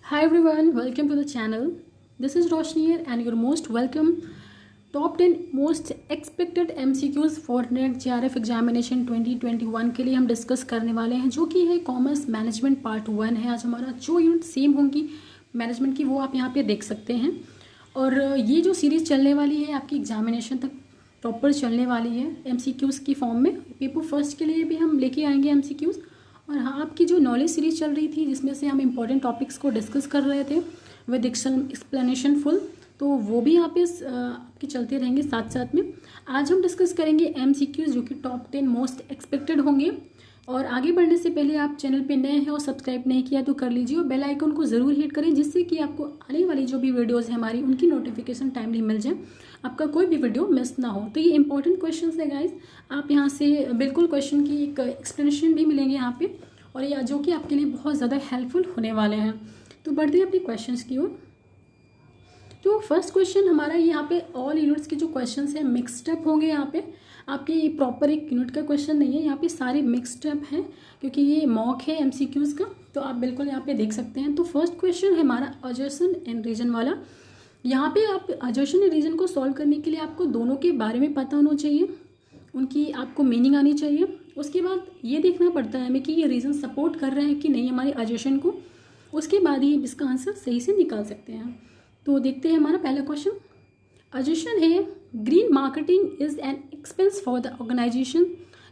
Hi everyone, welcome to the channel. This is Roshni here and you're most welcome. Top 10 most expected MCQs for net JRF examination 2021 के लिए हम discuss करने वाले हैं, जो कि है कॉमर्स मैनेजमेंट पार्ट 1 है। आज हमारा जो यूनिट सेम होंगी मैनेजमेंट की वो आप यहाँ पे देख सकते हैं। और ये जो सीरीज़ चलने वाली है आपकी एग्जामिनेशन तक प्रॉपर चलने वाली है MCQs की फॉर्म में। पेपर फर्स्ट के लिए भी हम लेके आएंगे MCQs। और हाँ, आपकी जो नॉलेज सीरीज चल रही थी जिसमें से हम इंपॉर्टेंट टॉपिक्स को डिस्कस कर रहे थे विद एक्सप्लेनेशन फुल, तो वो भी यहाँ पे आपके चलते रहेंगे साथ साथ में। आज हम डिस्कस करेंगे MCQs जो कि टॉप 10 मोस्ट एक्सपेक्टेड होंगे। और आगे बढ़ने से पहले आप चैनल पे नए हैं और सब्सक्राइब नहीं किया तो कर लीजिए और बेल आइकन को ज़रूर हिट करें, जिससे कि आपको आने वाली जो भी वीडियोस है हमारी उनकी नोटिफिकेशन टाइमली मिल जाए, आपका कोई भी वीडियो मिस ना हो। तो ये इंपॉर्टेंट क्वेश्चन है गाइज, आप यहाँ से बिल्कुल क्वेश्चन की एक एक्सप्लेनेशन भी मिलेंगे यहाँ पे, और ये जो कि आपके लिए बहुत ज़्यादा हेल्पफुल होने वाले हैं। तो बढ़ते हैं अपने क्वेश्चन की ओर। तो फर्स्ट क्वेश्चन हमारा यहाँ पे ऑल यूनिट्स के जो क्वेश्चन हैं मिक्सड अप होंगे। यहाँ पे आपकी प्रॉपर एक यूनिट का क्वेश्चन नहीं है, यहाँ पे सारे मिक्सड अप हैं क्योंकि ये मॉक है MCQs का, तो आप बिल्कुल यहाँ पे देख सकते हैं। तो फर्स्ट क्वेश्चन है हमारा अजर्शन एंड रीजन वाला। यहाँ पे आप अजर्शन एंड रीजन को सॉल्व करने के लिए आपको दोनों के बारे में पता होना चाहिए, उनकी आपको मीनिंग आनी चाहिए। उसके बाद ये देखना पड़ता है हमें कि ये रीज़न सपोर्ट कर रहे हैं कि नहीं हमारे अजर्शन को, उसके बाद ही इसका आंसर सही से निकाल सकते हैं। तो देखते हैं हमारा पहला क्वेश्चन। अजर्शन है green marketing is an expense for the organisation,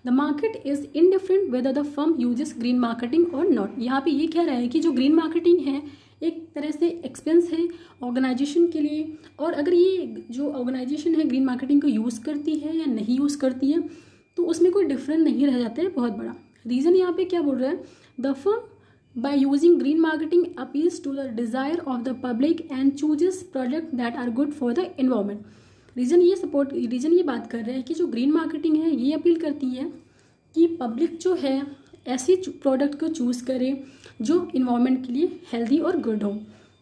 the market is indifferent whether the firm uses green marketing और नॉट। यहाँ पे ये कह रहा है कि जो ग्रीन मार्केटिंग है एक तरह से एक्सपेंस है ऑर्गेनाइजेशन के लिए, और अगर ये जो ऑर्गेनाइजेशन है ग्रीन मार्केटिंग को यूज़ करती है या नहीं यूज़ करती है तो उसमें कोई डिफरेंस नहीं रह जाता है बहुत बड़ा। रीज़न यहाँ पे क्या बोल रहा है, the firm by using green marketing appeals to the desire of the public and chooses product that are good for the environment. Reason ये बात कर रहे हैं कि जो ग्रीन मार्केटिंग है ये अपील करती है कि पब्लिक जो है ऐसी प्रोडक्ट को चूज़ करे जो इन्वायरमेंट के लिए हेल्दी और गुड हो।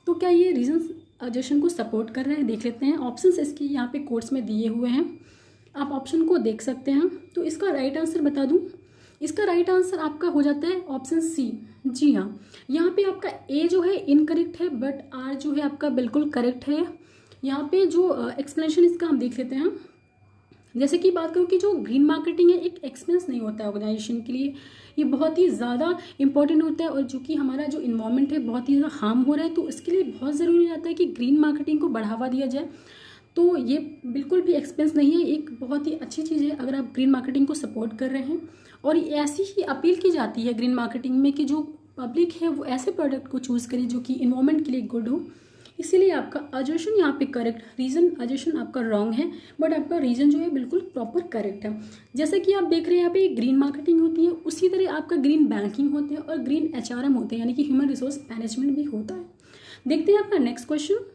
तो क्या ये रीज़न अजर्शन को सपोर्ट कर रहे हैं, देख लेते हैं। ऑप्शंस इसकी यहाँ पे कोर्स में दिए हुए हैं, आप ऑप्शन को देख सकते हैं। तो इसका राइट आंसर बता दूं, इसका राइट आंसर आपका हो जाता है ऑप्शन सी। जी हाँ, यहाँ पे आपका ए जो है इनकरेक्ट है बट आर जो है आपका बिल्कुल करेक्ट है। यहाँ पे जो एक्सप्लेनेशन इसका हम देख लेते हैं। जैसे कि बात करूँ कि जो ग्रीन मार्केटिंग है एक एक्सपेंस नहीं होता है ऑर्गेनाइजेशन के लिए, ये बहुत ही ज़्यादा इंपॉर्टेंट होता है। और जो कि हमारा जो इन्वायरमेंट है बहुत ही ज़्यादा हार्म हो रहा है, तो इसके लिए बहुत ज़रूरी रहता है कि ग्रीन मार्केटिंग को बढ़ावा दिया जाए। तो ये बिल्कुल भी एक्सपेंस नहीं है, एक बहुत ही अच्छी चीज़ है अगर आप ग्रीन मार्केटिंग को सपोर्ट कर रहे हैं। और ऐसी ही अपील की जाती है ग्रीन मार्केटिंग में कि जो पब्लिक है वो ऐसे प्रोडक्ट को चूज़ करे जो कि इन्वायरमेंट के लिए गुड हो। इसीलिए आपका अजर्शन यहाँ पे करेक्ट, रीज़न अजर्शन आपका रॉन्ग है बट आपका रीज़न जो है बिल्कुल प्रॉपर करेक्ट है। जैसे कि आप देख रहे हैं यहाँ पे ग्रीन मार्केटिंग होती है, उसी तरह आपका ग्रीन बैंकिंग होते हैं और ग्रीन HRM होते हैं, यानी कि ह्यूमन रिसोर्स मैनेजमेंट भी होता है। देखते हैं आपका नेक्स्ट क्वेश्चन।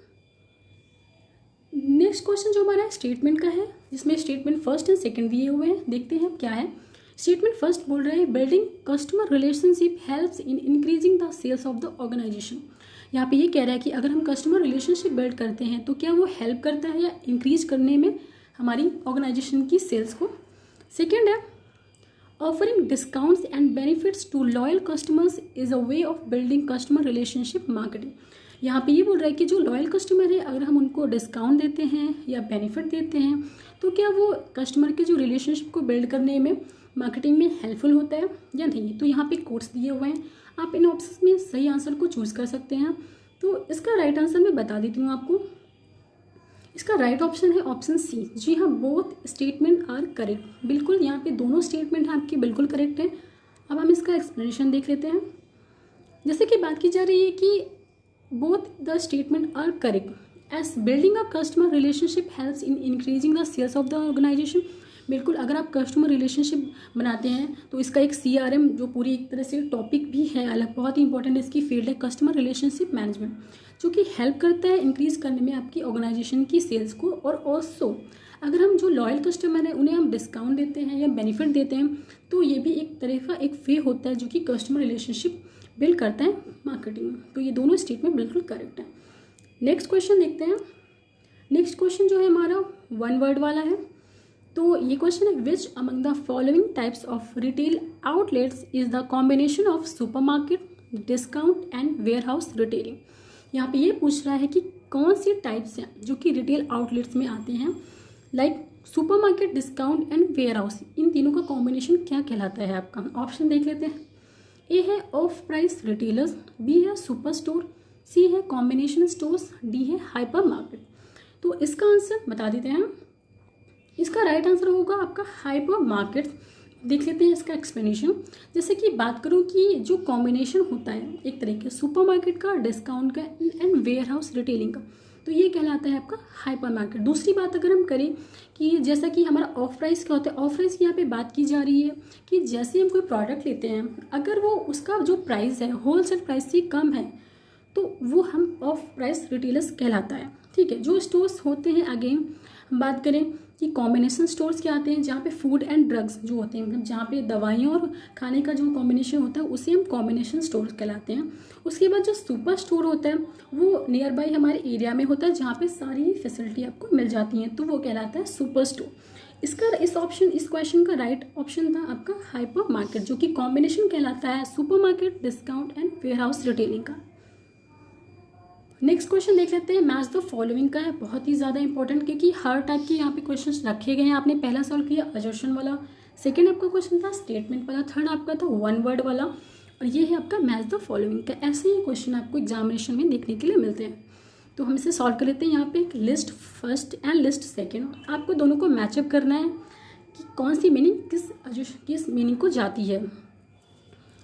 नेक्स्ट क्वेश्चन जो हमारा स्टेटमेंट का है, जिसमें स्टेटमेंट फर्स्ट एंड सेकंड दिए हुए हैं। देखते हैं क्या है। स्टेटमेंट फर्स्ट बोल रहे हैं building customer relationship helps in increasing the sales of the organisation. यहाँ पे ये कह रहा है कि अगर हम कस्टमर रिलेशनशिप बिल्ड करते हैं तो क्या वो हेल्प करता है या इंक्रीज करने में हमारी ऑर्गेनाइजेशन की सेल्स को। सेकेंड है offering discounts and benefits to loyal customers is a way of building customer relationship marketing. यहाँ पे ये बोल रहा है कि जो लॉयल कस्टमर है अगर हम उनको डिस्काउंट देते हैं या बेनिफिट देते हैं तो क्या वो कस्टमर के जो रिलेशनशिप को बिल्ड करने में मार्केटिंग में हेल्पफुल होता है या नहीं। तो यहाँ पे कोट्स दिए हुए हैं, आप इन ऑप्शंस में सही आंसर को चूज़ कर सकते हैं। तो इसका राइट आंसर मैं बता देती हूँ आपको, इसका राइट ऑप्शन है ऑप्शन सी। जी हाँ, बोथ स्टेटमेंट आर करेक्ट। बिल्कुल यहाँ पे दोनों स्टेटमेंट आपके बिल्कुल करेक्ट है। अब हम इसका एक्सप्लेनेशन देख लेते हैं। जैसे कि बात की जा रही है कि both the statement are correct as building a customer relationship helps in increasing the sales of the organization। बिल्कुल, अगर आप कस्टमर रिलेशनशिप बनाते हैं तो इसका एक CRM जो पूरी एक तरह से टॉपिक भी है अलग, बहुत ही इंपॉर्टेंट इसकी फील्ड है कस्टमर रिलेशनशिप मैनेजमेंट, जो कि हेल्प करता है इंक्रीज करने में आपकी ऑर्गेनाइजेशन की सेल्स को। और ऑल्सो अगर हम जो लॉयल कस्टमर हैं उन्हें हम डिस्काउंट देते हैं या बेनिफिट देते हैं तो ये भी एक तरह का एक वे होता है जो कि कस्टमर रिलेशनशिप बिल्ड करता है मार्केटिंग में। तो ये दोनों स्टेटमेंट बिल्कुल करेक्ट है। नेक्स्ट क्वेश्चन देखते हैं। नेक्स्ट क्वेश्चन जो है हमारा वन वर्ड वाला है। तो ये क्वेश्चन है which among the following types of retail outlets is the combination of supermarket, discount and warehouse retailing. यहाँ पे ये पूछ रहा है कि कौन सी टाइप्स हैं जो कि रिटेल आउटलेट्स में आते हैं, like supermarket, discount and warehouse. इन तीनों का कॉम्बिनेशन क्या कहलाता है आपका? ऑप्शन देख लेते हैं। ए है ऑफ प्राइस रिटेलर्स, बी है सुपर स्टोर, सी है कॉम्बिनेशन स्टोर्स, डी है हाइपर मार्केट। तो इसका आंसर बता देते हैं। इसका राइट आंसर होगा आपका हाइपर मार्केट। देख लेते हैं इसका एक्सप्लेनेशन। जैसे कि बात करूँ कि जो कॉम्बिनेशन होता है एक तरीके सुपरमार्केट का, डिस्काउंट का एंड वेयर हाउस रिटेलिंग का, तो ये कहलाता है आपका हाइपर मार्केट। दूसरी बात अगर हम करें कि जैसा कि हमारा ऑफ प्राइस क्या होता है, ऑफ प्राइस की यहाँ पे बात की जा रही है कि जैसे हम कोई प्रोडक्ट लेते हैं, अगर वो उसका जो प्राइस है होलसेल प्राइस से कम है तो वो हम ऑफ प्राइस रिटेलर्स कहलाता है। ठीक है। जो स्टोर्स होते हैं, अगेन हम बात करें कि कॉम्बिनेशन स्टोर्स क्या आते हैं, जहाँ पे फूड एंड ड्रग्स जो होते हैं, मतलब जहाँ पे दवाइयाँ और खाने का जो कॉम्बिनेशन होता है उसे हम कॉम्बिनेशन स्टोर्स कहलाते हैं। उसके बाद जो सुपर स्टोर होता है वो नियर बाई हमारे एरिया में होता है, जहाँ पे सारी फैसिलिटी आपको मिल जाती हैं, तो वो कहलाता है सुपर स्टोर। इस क्वेश्चन का राइट ऑप्शन था आपका हाइपर मार्केट, जो कि कॉम्बिनेशन कहलाता है supermarket, discount and warehouse retailing का। नेक्स्ट क्वेश्चन देख लेते हैं। मैच द फॉलोइंग का है, बहुत ही ज़्यादा इंपॉर्टेंट, क्योंकि हर टाइप के यहाँ पे क्वेश्चंस रखे गए हैं। आपने पहला सॉल्व किया अजर्शन वाला, सेकंड आपका क्वेश्चन था स्टेटमेंट वाला, थर्ड आपका था वन वर्ड वाला, और ये है आपका मैच द फॉलोइंग का। ऐसे ही क्वेश्चन आपको एग्जामिनेशन में देखने के लिए मिलते हैं। तो हम इसे सॉल्व कर लेते हैं। यहाँ पे एक list first and list second, आपको दोनों को मैचअप करना है कि कौन सी मीनिंग किस मीनिंग को जाती है।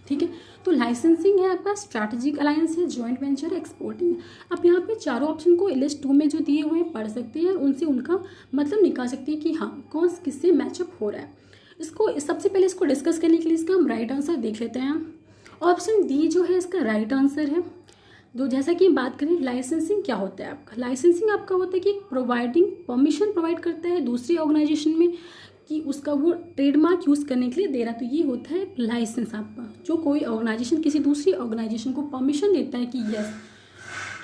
ठीक है। तो लाइसेंसिंग है आपका, स्ट्रैटेजिक अलायंस है, जॉइंट वेंचर, एक्सपोर्टिंग है। आप यहाँ पे चारों ऑप्शन को लिस्ट 2 में जो दिए हुए हैं पढ़ सकते हैं, उनसे उनका मतलब निकाल सकते हैं कि हाँ कौन किससे मैचअप हो रहा है। इसको सबसे पहले इसको डिस्कस करने के लिए इसका हम राइट आंसर देख लेते हैं। ऑप्शन डी जो है इसका राइट आंसर है। तो जैसा कि बात करें लाइसेंसिंग क्या होता है आपका, लाइसेंसिंग आपका होता है कि प्रोवाइडिंग परमिशन प्रोवाइड करता है दूसरी ऑर्गेनाइजेशन में कि उसका वो ट्रेडमार्क यूज़ करने के लिए दे रहा है, तो ये होता है लाइसेंस आपका। जो कोई ऑर्गेनाइजेशन किसी दूसरी ऑर्गेनाइजेशन को परमिशन देता है कि यस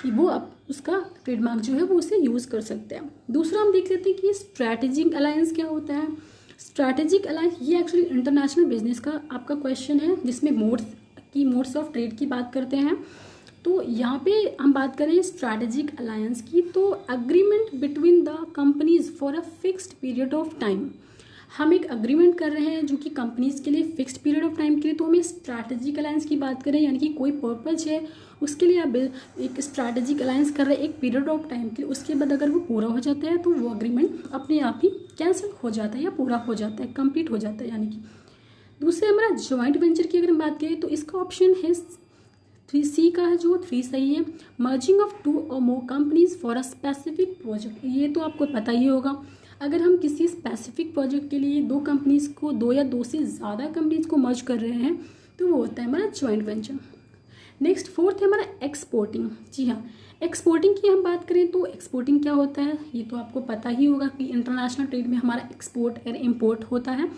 कि वो अब उसका ट्रेडमार्क जो है वो उसे यूज़ कर सकते हैं। दूसरा हम देख लेते हैं कि स्ट्रैटेजिक अलायंस क्या होता है। स्ट्रैटेजिक अलायंस ये एक्चुअली इंटरनेशनल बिजनेस का आपका क्वेश्चन है, जिसमें मोड्स ऑफ ट्रेड की बात करते हैं। तो यहाँ पे हम बात करें स्ट्रैटेजिक अलायंस की, तो agreement between the companies for a fixed period of time. हम एक अग्रीमेंट कर रहे हैं जो कि कंपनीज के लिए फिक्स्ड पीरियड ऑफ टाइम के लिए, तो हम स्ट्रैटेजिक अलायंस की बात करें, यानी कि कोई पर्पज है उसके लिए आप एक स्ट्रैटेजिक अलायंस कर रहे हैं एक पीरियड ऑफ टाइम के लिए। उसके बाद अगर वो पूरा हो जाता है तो वो अग्रीमेंट अपने आप ही कैंसिल हो जाता है या पूरा हो जाता है, कंप्लीट हो जाता है। यानी कि दूसरे हमारा ज्वाइंट वेंचर की अगर हम बात करें तो इसका ऑप्शन है 3C का है, जो 3 सही है। मर्जिंग ऑफ 2 और मोर companies for a specific project, ये तो आपको पता ही होगा। अगर हम किसी स्पेसिफिक प्रोजेक्ट के लिए 2 कंपनीज को 2 या 2 से ज़्यादा कंपनीज को मर्ज कर रहे हैं तो वो होता है हमारा ज्वाइंट वेंचर। नेक्स्ट फोर्थ है हमारा एक्सपोर्टिंग। जी हाँ, एक्सपोर्टिंग की हम बात करें तो एक्सपोर्टिंग क्या होता है ये तो आपको पता ही होगा कि इंटरनेशनल ट्रेड में हमारा एक्सपोर्ट और इम्पोर्ट होता है।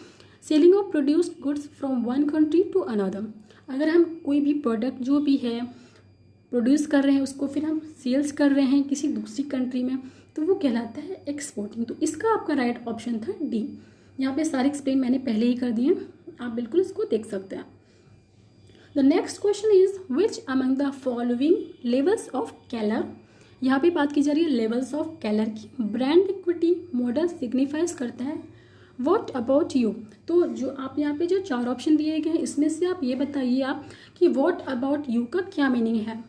Selling of produced goods from one country to another, अगर हम कोई भी प्रोडक्ट जो भी है प्रोड्यूस कर रहे हैं उसको फिर हम सेल्स कर रहे हैं किसी दूसरी कंट्री में, तो वो कहलाता है एक्सपोर्टिंग। तो इसका आपका राइट ऑप्शन था डी। यहाँ पे सारे एक्सप्लेन मैंने पहले ही कर दिए, आप बिल्कुल इसको देख सकते हैं। The next question is which among the following levels of Keller, यहाँ पे बात की जा रही है लेवल्स ऑफ केलर की। ब्रांड इक्विटी मॉडल सिग्निफाइज करता है वॉट अबाउट यू, तो जो आप यहाँ पे जो 4 ऑप्शन दिए गए हैं इसमें से आप ये बताइए आप कि वॉट अबाउट यू का क्या मीनिंग है।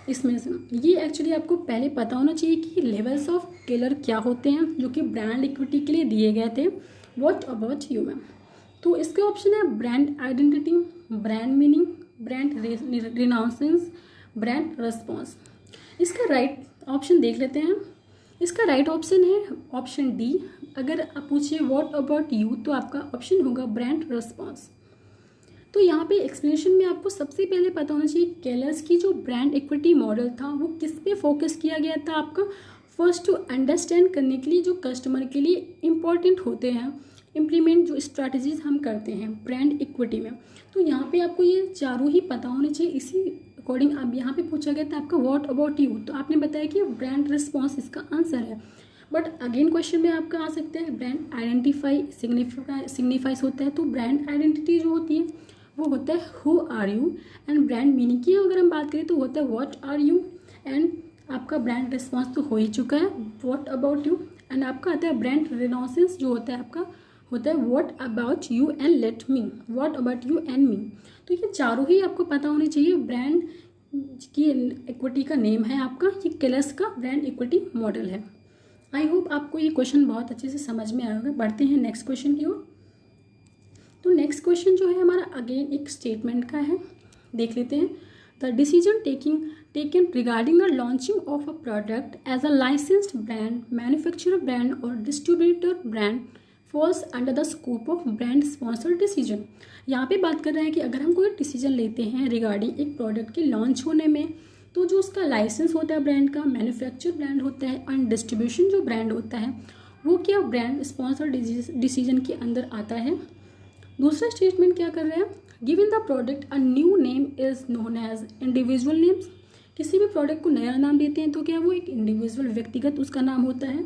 इसमें से ये एक्चुअली आपको पहले पता होना चाहिए कि लेवल्स ऑफ केलर क्या होते हैं, जो कि ब्रांड इक्विटी के लिए दिए गए थे वॉट अबाउट यू में। तो इसके ऑप्शन है brand identity, brand meaning, brand resonance, brand response. इसका राइट ऑप्शन देख लेते हैं। इसका राइट ऑप्शन है ऑप्शन डी। अगर आप पूछिए व्हाट अबाउट यू तो आपका ऑप्शन होगा ब्रांड रेस्पॉन्स। तो यहाँ पे एक्सप्लेनेशन में आपको सबसे पहले पता होना चाहिए केलर्स की जो ब्रांड इक्विटी मॉडल था वो किस पे फोकस किया गया था आपका। फर्स्ट टू अंडरस्टैंड करने के लिए जो कस्टमर के लिए इम्पॉर्टेंट होते हैं, इम्प्लीमेंट जो स्ट्रैटेजीज हम करते हैं ब्रांड इक्विटी में, तो यहाँ पे आपको ये चारों ही पता होने चाहिए। इसी अकॉर्डिंग अब यहाँ पे पूछा गया था आपका व्हाट अबाउट यू, तो आपने बताया कि ब्रांड रिस्पॉन्स इसका आंसर है। बट अगेन क्वेश्चन में आपका आ सकता है ब्रांड आइडेंटिफाई सिग्निफाइज होता है, तो ब्रांड आइडेंटिटी जो होती है वो होता है who are you, and brand meaning की अगर हम बात करें तो होता है व्हाट आर यू, एंड आपका ब्रांड रिस्पॉन्स तो हो ही चुका है, व्हाट अबाउट यू। एंड आपका आता है ब्रांड रिनॉसेंस, जो होता है आपका होता है what about you and let me, what about you and me. तो ये चारों ही आपको पता होने चाहिए। ब्रांड की इक्विटी का नेम है आपका, ये केलर्स का ब्रांड इक्विटी मॉडल है। आई होप आपको ये क्वेश्चन बहुत अच्छे से समझ में आया होगा। बढ़ते हैं नेक्स्ट क्वेश्चन की ओर। तो नेक्स्ट क्वेश्चन जो है हमारा अगेन एक स्टेटमेंट का है, देख लेते हैं। The decision taken regarding the launching of a product as a licensed brand, manufacturer brand और distributor brand falls under the scope of brand sponsor decision. यहाँ पे बात कर रहे हैं कि अगर हम कोई डिसीजन लेते हैं रिगार्डिंग एक प्रोडक्ट के लॉन्च होने में, तो जो उसका लाइसेंस होता है ब्रांड का, मैन्युफैक्चर ब्रांड होता है एंड डिस्ट्रीब्यूशन जो ब्रांड होता है, वो क्या ब्रांड स्पॉन्सर डिसीजन के अंदर आता है। दूसरा स्टेटमेंट क्या कर रहे हैं, given the product a new name is known as individual names. किसी भी प्रोडक्ट को नया नाम देते हैं तो क्या वो एक इंडिविजुअल व्यक्तिगत उसका नाम होता है।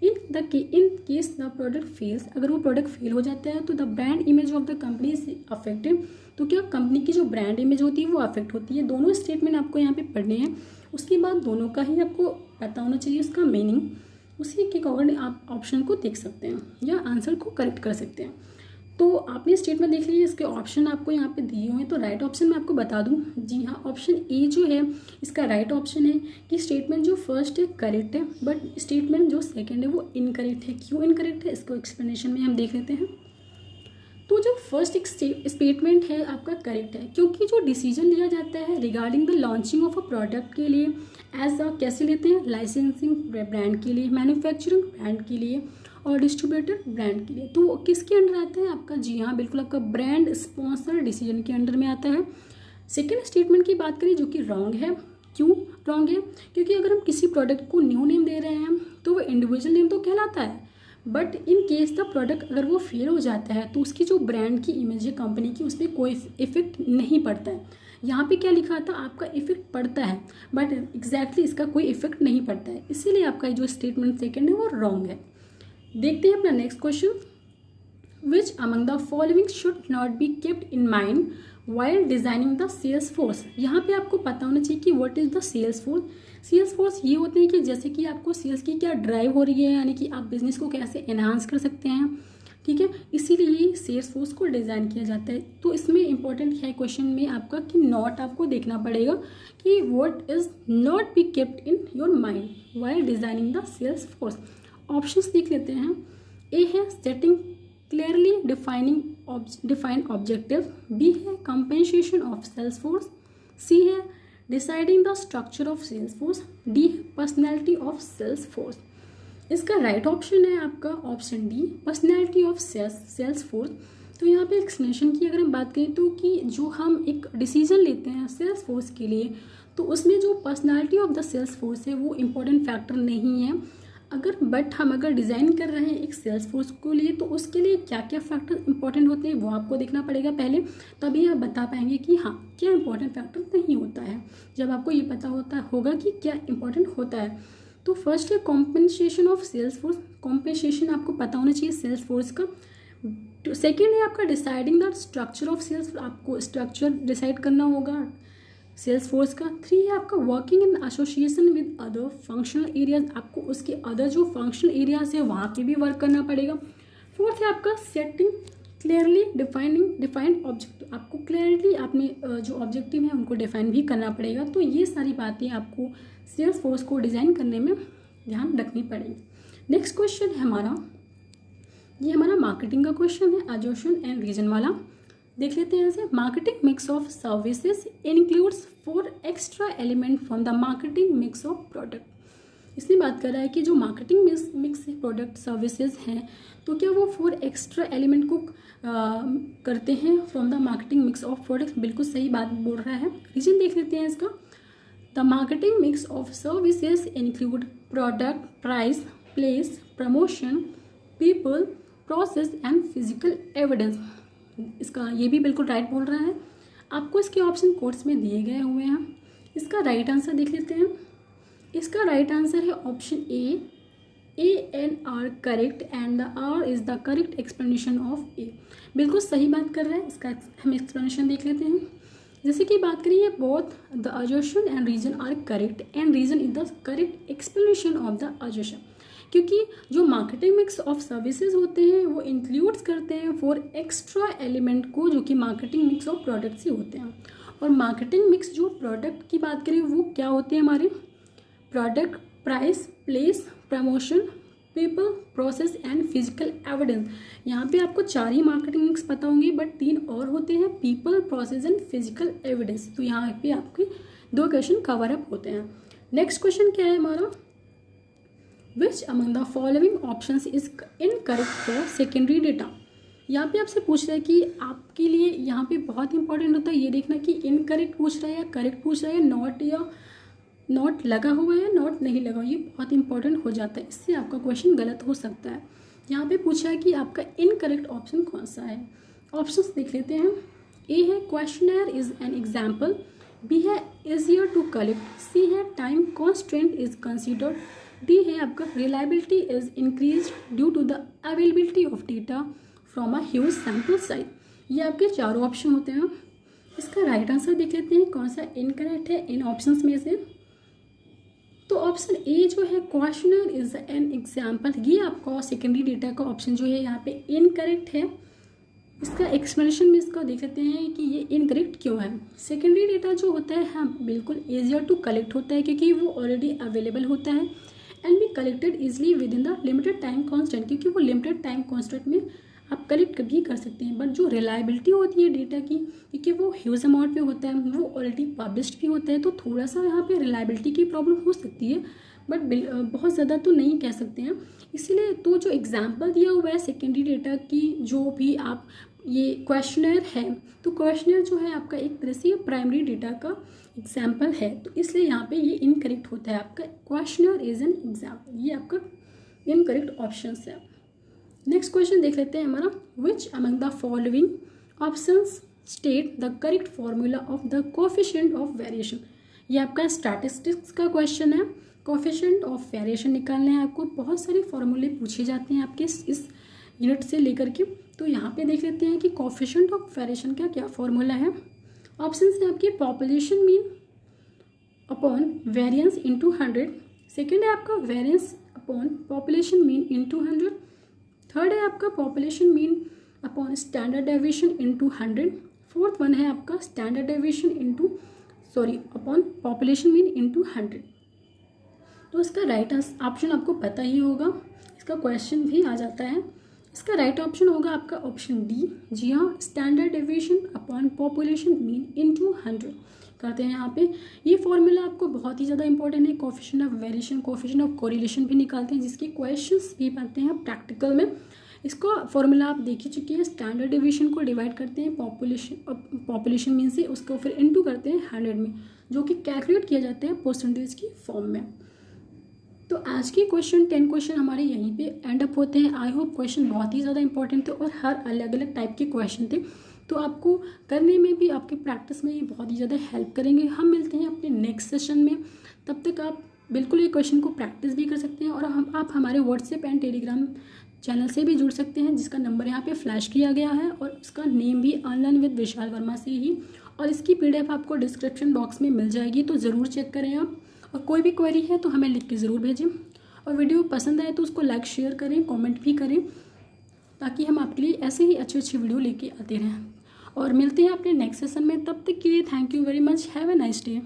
In case the product fails, अगर वो प्रोडक्ट फेल हो जाता है तो the brand image of the company is affected, तो क्या कंपनी की जो ब्रांड इमेज होती है वो अफेक्ट होती है। दोनों स्टेटमेंट आपको यहाँ पे पढ़ने हैं, उसके बाद दोनों का ही आपको पता होना चाहिए उसका मीनिंग। उसी के अकॉर्डिंग आप ऑप्शन को देख सकते हैं या आंसर को करेक्ट कर सकते हैं। तो आपने स्टेटमेंट देख लीजिए, इसके ऑप्शन आपको यहाँ पे दिए हुए हैं। तो राइट ऑप्शन मैं आपको बता दूं, जी हाँ, ऑप्शन ए जो है इसका राइट ऑप्शन है कि स्टेटमेंट जो फर्स्ट है करेक्ट है, बट स्टेटमेंट जो सेकंड है वो इनकरेक्ट है। क्यों इनकरेक्ट है, इसको एक्सप्लेनेशन में हम देख लेते हैं। तो जो फर्स्ट एक स्टेटमेंट है आपका करेक्ट है, क्योंकि जो डिसीजन लिया जाता है regarding the launching of a product के लिए एज अ कैसे लेते हैं, लाइसेंसिंग ब्रांड के लिए, मैन्युफैक्चरिंग ब्रांड के लिए और डिस्ट्रीब्यूटर ब्रांड के लिए, तो वो किसके अंडर आता है आपका, जी हाँ बिल्कुल आपका ब्रांड स्पॉन्सर डिसीजन के अंडर में आता है। सेकेंड स्टेटमेंट की बात करें जो कि रॉन्ग है। क्यों रॉन्ग है, क्योंकि अगर हम किसी प्रोडक्ट को न्यू नेम दे रहे हैं तो वो इंडिविजुअल नेम तो कहलाता है, but in case the product अगर वो फेल हो जाता है तो उसकी जो ब्रांड की इमेज है कंपनी की, उस पर कोई इफेक्ट नहीं पड़ता है। यहाँ पे क्या लिखा था, आपका इफेक्ट पड़ता है, बट एग्जैक्टली इसका कोई इफेक्ट नहीं पड़ता है, इसीलिए आपका जो स्टेटमेंट सेकेंड है वो रॉन्ग है। देखते हैं अपना next question. Which among the following should not be kept in mind while designing the sales force. यहाँ पे आपको पता होना चाहिए कि what is the sales force. Sales force ये होते हैं कि जैसे कि आपको सेल्स की क्या ड्राइव हो रही है, यानी कि आप बिजनेस को कैसे एनहांस कर सकते हैं, ठीक है, इसीलिए सेल्स फोर्स को डिज़ाइन किया जाता है। तो इसमें इंपॉर्टेंट है क्वेश्चन में आपका कि नॉट आपको देखना पड़ेगा कि what is not be kept in your mind while designing the sales force. Options देख लेते हैं। ए है setting clearly defined objective, B है compensation of sales force, C है deciding the structure of sales force, D है personality of sales force. इसका right option है आपका option D, personality of sales force. तो यहाँ पे एक्सप्लेनेशन की अगर हम बात करें तो कि जो हम एक डिसीजन लेते हैं सेल्स फोर्स के लिए, तो उसमें जो personality of the sales force है वो इम्पोर्टेंट फैक्टर नहीं है। हम अगर डिज़ाइन कर रहे हैं एक सेल्स फोर्स को लिए, तो उसके लिए क्या क्या फैक्टर इंपॉर्टेंट होते हैं वो आपको देखना पड़ेगा पहले, तभी आप बता पाएंगे कि हाँ क्या इंपॉर्टेंट फैक्टर नहीं होता है, जब आपको ये पता होगा कि क्या इंपॉर्टेंट होता है। तो फर्स्ट है compensation of sales force, compensation आपको पता होना चाहिए सेल्स फोर्स का। सेकेंड है आपका deciding the structure of sales, आपको स्ट्रक्चर डिसाइड करना होगा सेल्स फोर्स का। थ्री है आपका working in association with other functional areas, आपको उसके अदर जो फंक्शनल एरियाज है वहाँ पे भी वर्क करना पड़ेगा। फोर्थ है आपका सेटिंग क्लियरली डिफाइंड ऑब्जेक्टिव, आपको क्लियरली आपने जो ऑब्जेक्टिव है उनको डिफाइन भी करना पड़ेगा। तो ये सारी बातें आपको सेल्स फोर्स को डिज़ाइन करने में ध्यान रखनी पड़ेगी। नेक्स्ट क्वेश्चन है हमारा, ये हमारा मार्केटिंग का क्वेश्चन है, एजोशन एंड रीजन वाला। देख लेते हैं ऐसे। Marketing mix of services includes 4 extra element from the marketing mix of product. इसमें बात कर रहा है कि जो मार्केटिंग मिक्स प्रोडक्ट सर्विसेज हैं, तो क्या वो 4 एक्स्ट्रा एलिमेंट को करते हैं from the marketing mix of product. बिल्कुल सही बात बोल रहा है। रीजन देख लेते हैं इसका। The marketing mix of services include product, price, place, promotion, people, process and physical evidence. इसका ये भी बिल्कुल राइट बोल रहा है। आपको इसके ऑप्शन कोड्स में दिए गए हुए हैं। इसका राइट आंसर देख लेते हैं। इसका राइट आंसर है option A and R correct and the R is the correct explanation of A. बिल्कुल सही बात कर रहा है। इसका हम एक्सप्लेनेशन देख लेते हैं। जैसे कि बात करिए both the assertion and reason are correct and reason is the correct explanation of the assertion, क्योंकि जो मार्केटिंग मिक्स ऑफ सर्विसेज होते हैं वो इंक्लूड्स करते हैं फॉर एक्स्ट्रा एलिमेंट को जो कि मार्केटिंग मिक्स ऑफ प्रोडक्ट्स ही होते हैं। और मार्केटिंग मिक्स जो प्रोडक्ट की बात करें वो क्या होते हैं हमारे, product, price, place, promotion, people, process and physical evidence. यहाँ पे आपको 4 ही मार्केटिंग मिक्स पता होंगे, बट 3 और होते हैं, people, process and physical evidence. तो यहाँ पे आपके 2 क्वेश्चन कवर अप होते हैं। नेक्स्ट क्वेश्चन क्या है हमारा, विच among the following options is incorrect for secondary data. यहाँ पे आपसे पूछ रहा है कि आपके लिए यहाँ पे बहुत इंपॉर्टेंट होता है ये देखना कि इनकरेक्ट पूछ रहा है या करेक्ट पूछ रहा है, नॉट या नॉट लगा हुआ है, नॉट नहीं लगा हुआ, ये बहुत इंपॉर्टेंट हो जाता है, इससे आपका क्वेश्चन गलत हो सकता है। यहाँ पे पूछा है कि आपका इनकरेक्ट ऑप्शन कौन सा है। ऑप्शंस देख लेते हैं। ए है questionnaire is an example, B है इजियर टू कलेक्ट, सी है time constant is considered, D है आपका reliability is increase due to the availability of data from a huge sample size. ये आपके 4 ऑप्शन होते हैं। इसका राइट आंसर देख लेते हैं कौन सा इनकरेक्ट है इन ऑप्शंस में से। तो ऑप्शन ए जो है क्वेश्चनर इज एन एग्जाम्पल, ये आपका सेकेंडरी डेटा का ऑप्शन जो है यहाँ पे इनकरेक्ट है। इसका एक्सप्लेनेशन में इसका देख सकते हैं कि ये इनकरेक्ट क्यों है। सेकेंडरी डेटा जो होता है हाँ बिल्कुल ईजियर टू कलेक्ट होता है क्योंकि वो ऑलरेडी अवेलेबल होता है and be collected easily with in the limited time constant, क्योंकि वो लिमिटेड टाइम कॉन्स्टेंट में आप कलेक्ट भी कर सकते हैं। बट जो रिलायबिलिटी होती है डेटा की, क्योंकि वो ह्यूज अमाउंट में होता है, वो ऑलरेडी पब्लिश्ड भी होता है, तो थोड़ा सा यहाँ पे रिलायबिलिटी की प्रॉब्लम हो सकती है, बट बहुत ज़्यादा तो नहीं कह सकते हैं। इसीलिए तो जो एग्जाम्पल दिया हुआ है सेकेंडरी डेटा की, जो भी आप ये क्वेश्चनर है, तो क्वेश्चनर जो है आपका एक तरह से प्राइमरी डेटा का एग्जाम्पल है, तो इसलिए यहाँ पे ये इनकरेक्ट होता है। आपका क्वेश्चनर इज एन एग्जाम्पल, ये आपका इनकरेक्ट ऑप्शन है। नेक्स्ट क्वेश्चन देख लेते हैं हमारा, विच among the following options state the correct formula of the coefficient of variation. ये आपका स्टैटिस्टिक्स का क्वेश्चन है। कोफिशिएंट ऑफ वेरिएशन निकालने हैं आपको, बहुत सारे फॉर्मूले पूछे जाते हैं आपके इस यूनिट से लेकर के। तो यहाँ पे देख लेते हैं कि कोफिशिएंट ऑफ वेरिएशन का क्या फॉर्मूला है। ऑप्शन है आपकी population mean upon variance into 100, second है आपका variance upon population mean into 100, third है आपका population mean upon standard deviation into 100, fourth one है आपका standard deviation upon population mean into 100। तो इसका राइट ऑप्शन आपको पता ही होगा, इसका क्वेश्चन भी आ जाता है। इसका राइट ऑप्शन होगा आपका ऑप्शन डी, जी हाँ, standard deviation upon population mean into 100 करते हैं। यहाँ पे ये फॉर्मूला आपको बहुत ही ज़्यादा इंपॉर्टेंट है। Coefficient of variation, coefficient of correlation भी निकालते हैं, जिसके क्वेश्चंस भी बनते हैं प्रैक्टिकल में। इसका फॉर्मूला आप देख ही चुके हैं। स्टैंडर्ड डेविएशन को डिवाइड करते हैं पॉपुलेशन मीन से, उसको फिर इंटू करते हैं 100 में, जो कि कैलकुलेट किया जाता है परसेंटेज की फॉर्म में। तो आज के 10 क्वेश्चन हमारे यहीं पे एंड अप होते हैं। आई होप क्वेश्चन बहुत ही ज़्यादा इंपॉर्टेंट थे और हर अलग अलग टाइप के क्वेश्चन थे, तो आपको करने में भी, आपकी प्रैक्टिस में ये बहुत ही ज़्यादा हेल्प करेंगे। हम मिलते हैं अपने नेक्स्ट सेशन में, तब तक आप बिल्कुल ये क्वेश्चन को प्रैक्टिस भी कर सकते हैं और आप हमारे व्हाट्सएप एंड टेलीग्राम चैनल से भी जुड़ सकते हैं, जिसका नंबर यहाँ पे फ्लैश किया गया है और उसका नेम भी ऑनलाइन विद विशाल वर्मा से ही, और इसकी PDF आपको डिस्क्रिप्शन बॉक्स में मिल जाएगी, तो ज़रूर चेक करें आप। और कोई भी क्वेरी है तो हमें लिख के ज़रूर भेजें, और वीडियो पसंद आए तो उसको लाइक शेयर करें, कमेंट भी करें, ताकि हम आपके लिए ऐसे ही अच्छी वीडियो लेके आते रहें। और मिलते हैं अपने नेक्स्ट सेशन में, तब तक के लिए thank you very much, have a nice day.